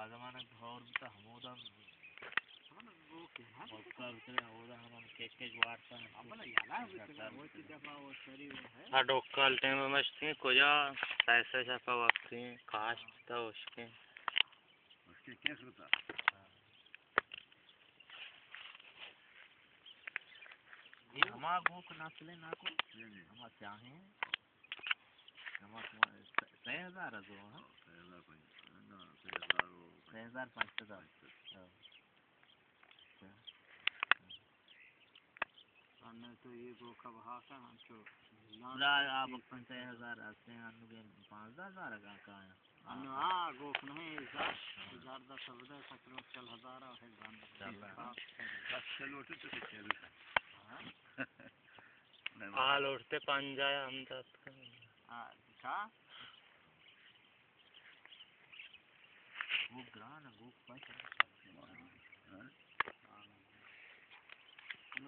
आजमाना और भी हमोदा वो के है उसका भी होदा हम केक वाटता अपन याला वो चीज का वो शरीर है आ डोकल टाइम में मस्ती कोया पैसे छापा वापसी कास्ट था उसके क्या होता ये हमारा गोक नस्ले नाको हम चाहे हम 6000 है जो हां 6000 हमने तो ये गो का भाषा हम तो ना आप 5000 आते हैं अनुगे 5000 का है हां गो नहीं 1000 10 शब्द 17 चल 1000 है गान चलो तो चल हाल उठते पंजा हम दस का वो ग्रान गो पैसा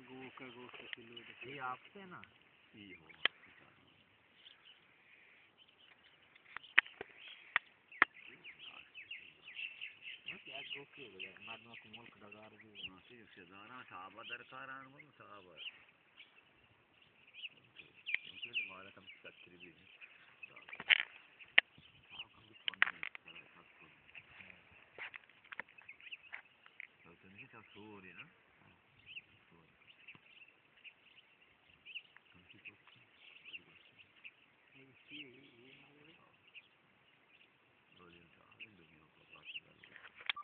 गो का गो किलो ये आपसे ना ये हो क्या गो के मरना को मुल्क दगार भी मासी से दाना साहब दरकार आन वो साहब उनके मारा कम सक्री भी साहब कम भी छोड़ने सब तो नहीं सब सो रहे ना